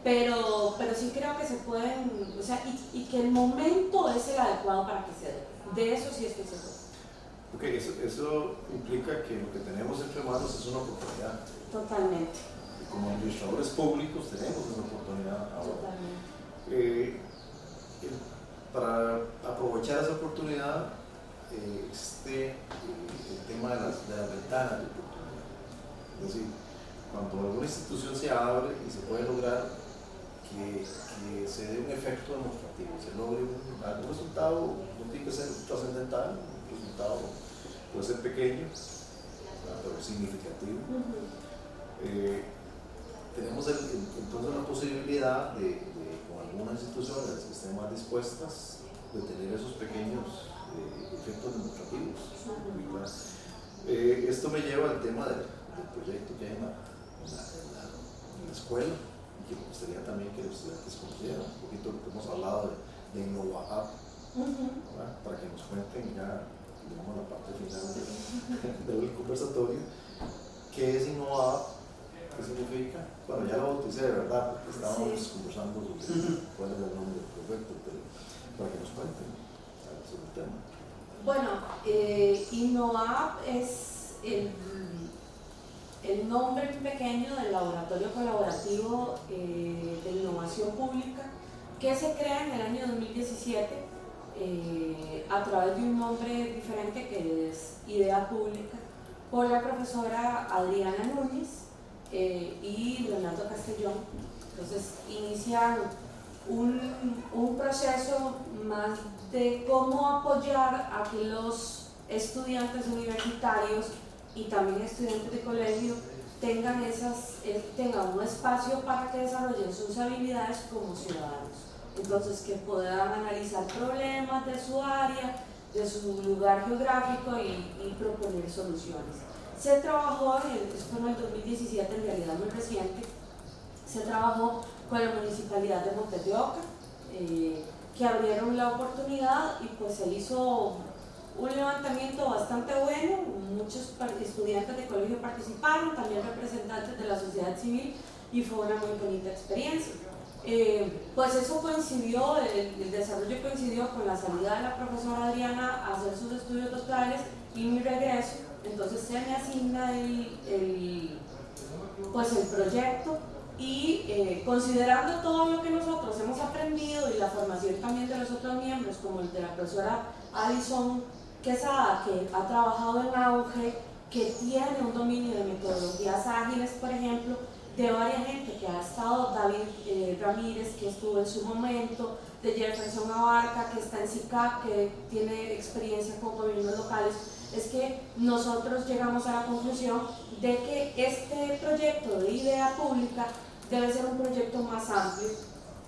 Pero sí creo que se pueden, o sea, y que el momento es el adecuado para que se dé. De eso sí estoy seguro. Ok, eso implica que lo que tenemos entre manos es una oportunidad. Totalmente. Como administradores públicos tenemos una oportunidad ahora. Para aprovechar esa oportunidad existe el tema de las ventanas de oportunidad. Es decir, cuando alguna institución se abre y se puede lograr que se dé un efecto demostrativo, se logre algún resultado, no tiene que ser trascendental, un resultado puede ser pequeño, pero significativo. Tenemos entonces la posibilidad con algunas instituciones que estén más dispuestas de tener esos pequeños efectos demostrativos. Esto me lleva al tema del proyecto que hay en la escuela, y que me gustaría también que los estudiantes conocieran un poquito lo que hemos hablado de InnovaHub, para que nos cuenten ya, digamos, la parte final del conversatorio. ¿Qué es InnovaHub? ¿Qué significa? Bueno, ya lo bauticé, de verdad, porque estábamos conversando sobre cuál es el nombre correcto, pero para que nos cuenten sobre el tema. Bueno, InnovaHub es el nombre pequeño del laboratorio colaborativo de innovación pública que se crea en el año 2017 a través de un nombre diferente que es Idea Pública, por la profesora Adriana Núñez y Leonardo Castellón. Entonces inician un proceso más de cómo apoyar a que los estudiantes universitarios y también estudiantes de colegio tengan un espacio para que desarrollen sus habilidades como ciudadanos. Entonces, que puedan analizar problemas de su área, de su lugar geográfico y proponer soluciones. Se trabajó, esto en el 2017, en realidad muy reciente, se trabajó con la Municipalidad de Montes de Oca, que abrieron la oportunidad y pues se hizo un levantamiento bastante bueno, muchos estudiantes de colegio participaron, también representantes de la sociedad civil, y fue una muy bonita experiencia. Pues eso coincidió, el desarrollo coincidió con la salida de la profesora Adriana a hacer sus estudios doctorales y mi regreso. Entonces se me asigna pues el proyecto y considerando todo lo que nosotros hemos aprendido y la formación también de los otros miembros, como el de la profesora Alison Quesada, que ha trabajado en auge, que tiene un dominio de metodologías ágiles, por ejemplo, de varias gente que ha estado, David Ramírez, que estuvo en su momento, de Jefferson Abarca, que está en SICAP, que tiene experiencia con gobiernos locales, es que nosotros llegamos a la conclusión de que este proyecto de idea pública debe ser un proyecto más amplio,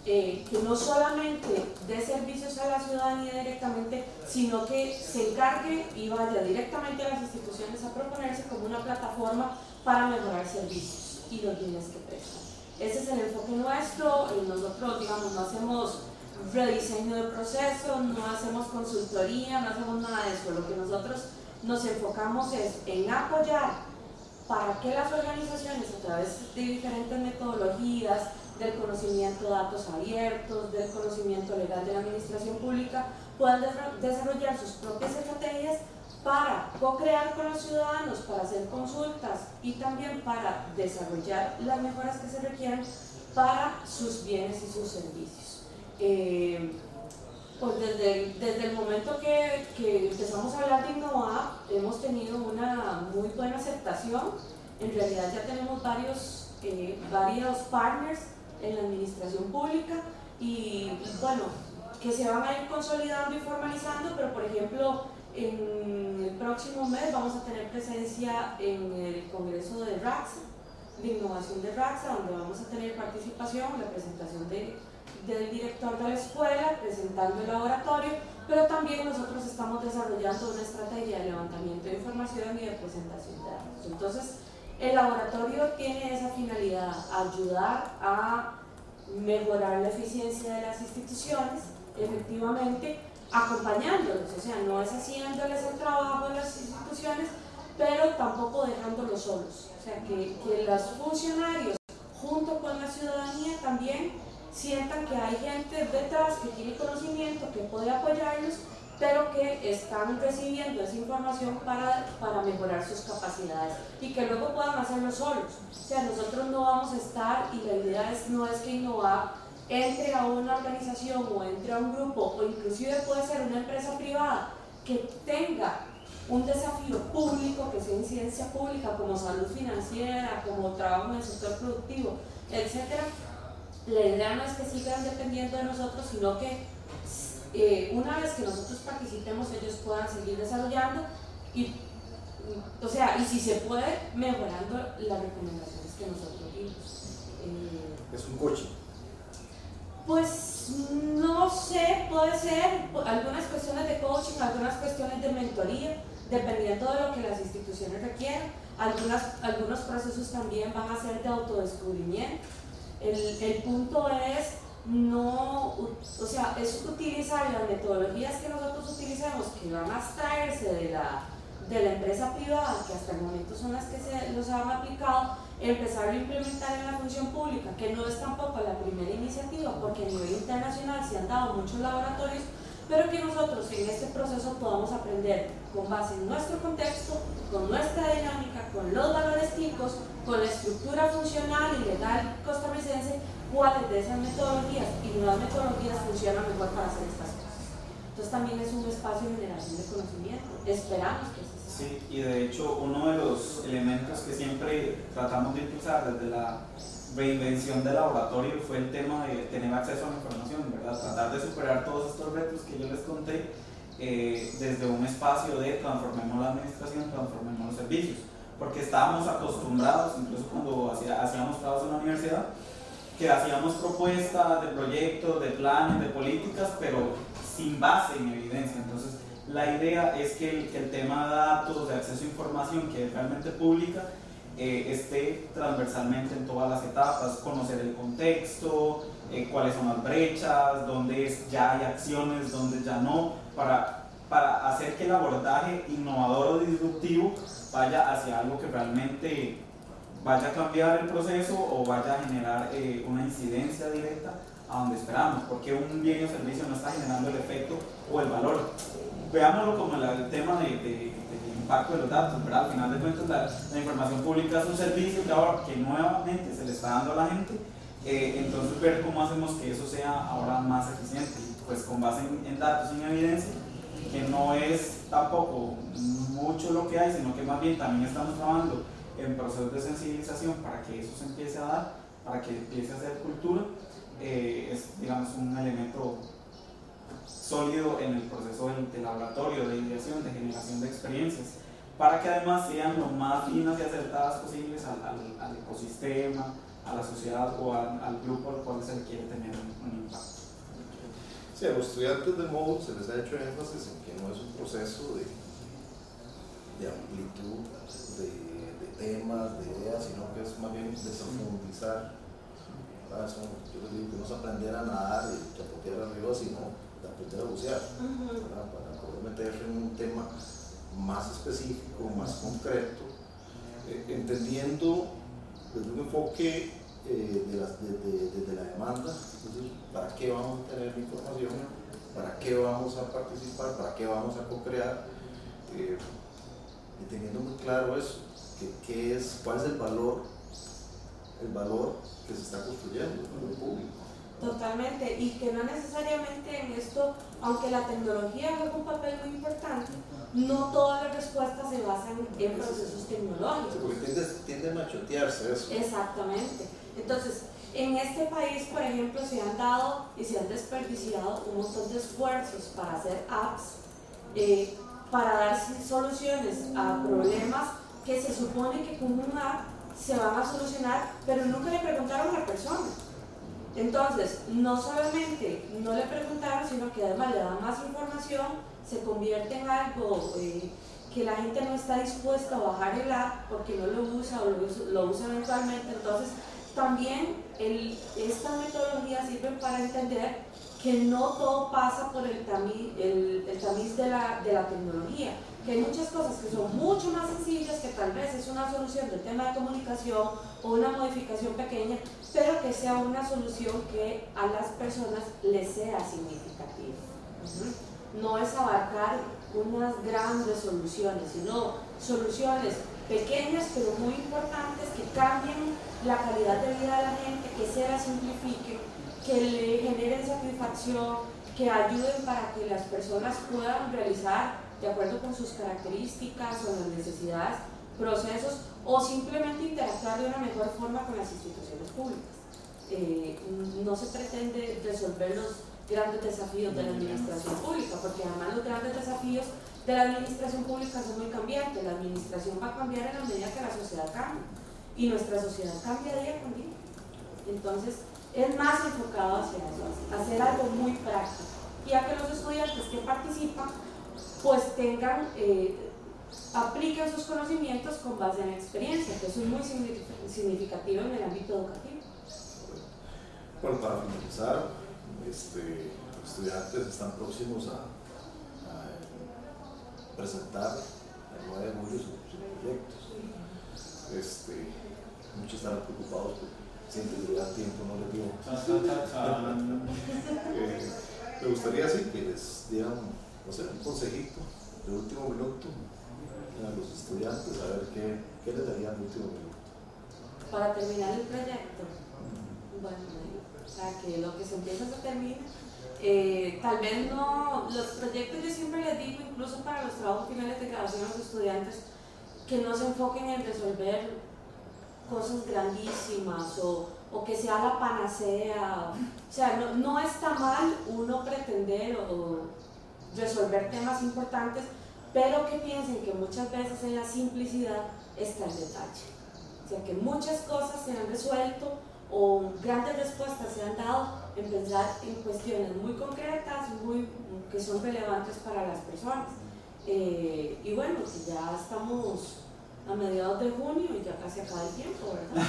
que no solamente dé servicios a la ciudadanía directamente, sino que se encargue y vaya directamente a las instituciones a proponerse como una plataforma para mejorar servicios y los bienes que prestan. Ese es el enfoque nuestro. Nosotros, digamos, no hacemos rediseño de procesos, no hacemos consultoría, no hacemos nada de eso. Lo que nosotros nos enfocamos es en apoyar para que las organizaciones, a través de diferentes metodologías, del conocimiento de datos abiertos, del conocimiento legal de la administración pública, puedan desarrollar sus propias estrategias para co-crear con los ciudadanos, para hacer consultas y también para desarrollar las mejoras que se requieren para sus bienes y sus servicios. Pues desde el momento que empezamos a hablar de Innova, hemos tenido una muy buena aceptación. En realidad ya tenemos varios partners en la administración pública y bueno, que se van a ir consolidando y formalizando, pero por ejemplo en el próximo mes vamos a tener presencia en el Congreso de RACSA, de Innovación de RACSA, donde vamos a tener participación, la presentación del director de la escuela, presentando el laboratorio, pero también nosotros estamos desarrollando una estrategia de levantamiento de información y de presentación de datos. Entonces, el laboratorio tiene esa finalidad, ayudar a mejorar la eficiencia de las instituciones, efectivamente, acompañándolos, o sea, no es haciéndoles el trabajo de las instituciones, pero tampoco dejándolos solos. O sea, que los funcionarios, junto con la ciudadanía, también sientan que hay gente detrás que tiene conocimiento, que puede apoyarlos, pero que están recibiendo esa información para mejorar sus capacidades y que luego puedan hacerlo solos. O sea, nosotros no vamos a estar, y la idea no es que Innova entre a una organización o entre a un grupo, o inclusive puede ser una empresa privada que tenga un desafío público, que sea en ciencia pública, como salud financiera, como trabajo en el sector productivo, etc. La idea no es que sigan dependiendo de nosotros, sino que una vez que nosotros participemos, ellos puedan seguir desarrollando y si se puede, mejorando las recomendaciones que nosotros dimos. ¿Es un coche? Pues no sé, puede ser algunas cuestiones de coaching, algunas cuestiones de mentoría, dependiendo de lo que las instituciones requieran. Algunos procesos también van a ser de autodescubrimiento. El punto es es utilizar las metodologías que nosotros utilizamos, que van a extraerse de la empresa privada, que hasta el momento son las que los han aplicado, empezar a implementar en la función pública, que no es tampoco la primera iniciativa, porque a nivel internacional se han dado muchos laboratorios, pero que nosotros en este proceso podamos aprender con base en nuestro contexto, con nuestra dinámica, con los valores ticos, con la estructura funcional y legal costarricense, cuáles de esas metodologías y nuevas metodologías funcionan mejor para hacer estas cosas. Entonces también es un espacio de generación de conocimiento, esperamos que sí. Sí, y de hecho uno de los elementos que siempre tratamos de impulsar desde la reinvención del laboratorio fue el tema de tener acceso a la información, ¿verdad? Tratar de superar todos estos retos que yo les conté desde un espacio de transformemos la administración, transformemos los servicios, porque estábamos acostumbrados, incluso cuando hacíamos trabajos en la universidad, que hacíamos propuestas de proyectos, de planes, de políticas, pero sin base en evidencia. Entonces, la idea es que el tema de datos, de acceso a información que es realmente pública, esté transversalmente en todas las etapas, conocer el contexto, cuáles son las brechas, dónde ya hay acciones, dónde ya no, para hacer que el abordaje innovador o disruptivo vaya hacia algo que realmente vaya a cambiar el proceso o vaya a generar una incidencia directa a donde esperamos, porque un bien o servicio no está generando el efecto o el valor. Veámoslo como el tema del impacto de los datos, ¿verdad? Al final de cuentas la información pública es un servicio que nuevamente se le está dando a la gente, entonces ver cómo hacemos que eso sea ahora más eficiente, pues con base en datos y en evidencia, que no es tampoco mucho lo que hay, sino que más bien también estamos trabajando en procesos de sensibilización para que eso se empiece a dar, para que empiece a ser cultura. Es, digamos, un elemento sólido en el proceso de laboratorio, de ideación, de generación de experiencias, para que además sean lo más finas y acertadas posibles al ecosistema, a la sociedad o al grupo al cual se le quiere tener un impacto. Sí, a los estudiantes del módulo se les ha hecho énfasis en que no es un proceso de amplitud, de temas, de ideas, sino que es más bien desprofundizar. Yo les digo que no es aprender a nadar y chapotear arriba, sino de aprender a bucear, para poder meterse en un tema más específico, más concreto, entendiendo desde un enfoque desde la demanda, entonces, ¿para qué vamos a tener la información? ¿Para qué vamos a participar? ¿Para qué vamos a co-crear? Y teniendo muy claro eso, ¿cuál es el valor que se está construyendo, el valor público? Totalmente, y que no necesariamente en esto, aunque la tecnología juega un papel muy importante, no todas las respuestas se basan en procesos tecnológicos. Porque tiende a machotearse eso. Exactamente. Entonces, en este país, por ejemplo, se han dado y se han desperdiciado un montón de esfuerzos para hacer apps, para dar soluciones a problemas que se supone que con una app se van a solucionar, pero nunca le preguntaron a la persona. Entonces, no solamente no le preguntaron, sino que además le dan más información, se convierte en algo que la gente no está dispuesta a bajar el app porque no lo usa o lo usa eventualmente. Entonces, también estas metodologías sirven para entender que no todo pasa por el tamiz de la tecnología, que hay muchas cosas que son mucho más sencillas, que tal vez es una solución del tema de comunicación o una modificación pequeña, pero que sea una solución que a las personas les sea significativa. No es abarcar unas grandes soluciones, sino soluciones pequeñas pero muy importantes que cambien la calidad de vida de la gente, que se la simplifiquen, que le generen satisfacción, que ayuden para que las personas puedan realizar, de acuerdo con sus características o las necesidades, procesos o simplemente interactuar de una mejor forma con las instituciones públicas. No se pretende resolver los grandes desafíos de la administración pública, porque además los grandes desafíos de la administración pública son muy cambiantes. La administración va a cambiar en la medida que la sociedad cambia, y nuestra sociedad cambia día con día. Entonces, es más enfocado hacia eso, hacer algo muy práctico, y a que los estudiantes que participan pues apliquen sus conocimientos con base en la experiencia, que eso es muy significativo en el ámbito educativo. Bueno, para finalizar, los estudiantes están próximos a presentar el 9 de julio sus proyectos. Muchos están preocupados porque sienten que ya tiempo no les dio. Me gustaría así que les dieran, no sé, un consejito de último minuto a los estudiantes, a ver qué les darían de último minuto. Para terminar el proyecto, bueno, o sea, que lo que se empieza se termina. Tal vez no, los proyectos yo siempre les digo, incluso para los trabajos finales de graduación a los estudiantes, que no se enfoquen en resolver cosas grandísimas o que sea la panacea. O sea, no está mal uno pretender o resolver temas importantes, pero que piensen que muchas veces en la simplicidad está el detalle. O sea, que muchas cosas se han resuelto o grandes respuestas se han dado en pensar en cuestiones muy concretas, que son relevantes para las personas. Y bueno, que ya estamos a mediados de junio y ya casi acaba el tiempo, ¿verdad?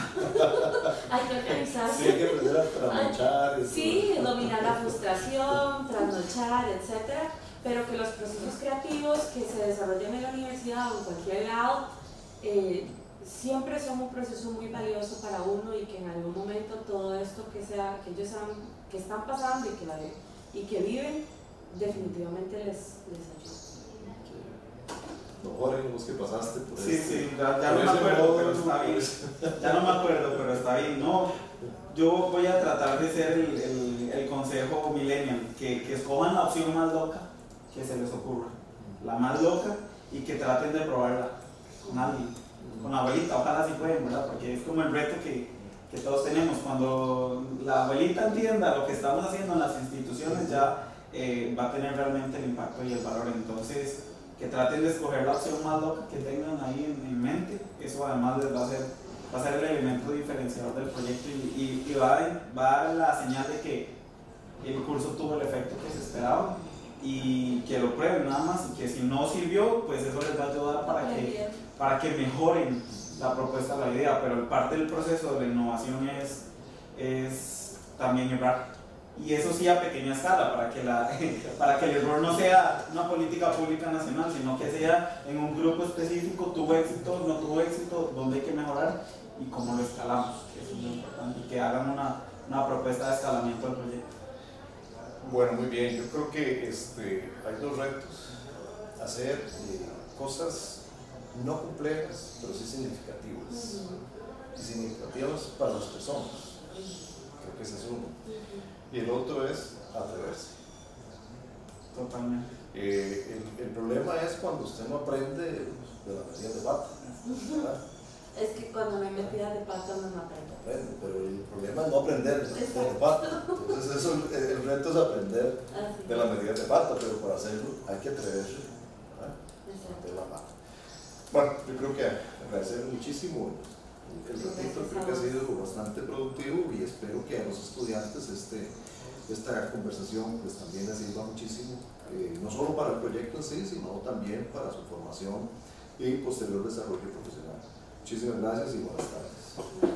Hay que organizarse. Sí, hay que aprender a trasnochar. Sí, dominar la frustración, trasnochar, etc. Pero que los procesos creativos que se desarrollan en la universidad o en cualquier lado siempre son un proceso muy valioso para uno y que en algún momento todo esto que ellos que están pasando y que viven, definitivamente les ayuda. Jorge, vos que pasaste por sí, ya no me acuerdo, pero está bien. Ya no me acuerdo, pero está bien. No, yo voy a tratar de ser el consejo millennial, que escojan la opción más loca que se les ocurra, la más loca, y que traten de probarla con alguien, con la abuelita, ojalá si pueden, ¿verdad? Porque es como el reto que todos tenemos. Cuando la abuelita entienda lo que estamos haciendo en las instituciones, ya va a tener realmente el impacto y el valor. Entonces, que traten de escoger la opción más loca que tengan ahí en mente. Eso además les va a ser el elemento diferenciador del proyecto y va a dar la señal de que el curso tuvo el efecto que se esperaba, y que lo prueben nada más, y que si no sirvió, pues eso les va a ayudar para que mejoren la propuesta, la idea. Pero parte del proceso de la innovación es también errar. Y eso sí a pequeña escala, para que el error no sea una política pública nacional, sino que sea en un grupo específico, tuvo éxito, no tuvo éxito, dónde hay que mejorar y cómo lo escalamos, que eso es muy importante, y que hagan una propuesta de escalamiento del proyecto. Bueno, muy bien, yo creo que hay dos retos: hacer cosas no complejas, pero sí significativas, y significativas para las personas. Creo que ese es uno. Y el otro es atreverse. Totalmente. El problema es cuando usted no aprende de la metida de pata, ¿verdad? Es que cuando no hay metidas de pata no aprende. Pero el problema es no aprender de la metida de pata. Entonces el reto es aprender de la metida de pata, pero para hacerlo hay que atreverse a meter la pata. Bueno, yo creo que agradecer muchísimo el ratito, creo que ha sido bastante productivo, y espero que a los estudiantes esta conversación pues también les sirva muchísimo, no solo para el proyecto en sí, sino también para su formación y posterior desarrollo profesional. Muchísimas gracias y buenas tardes.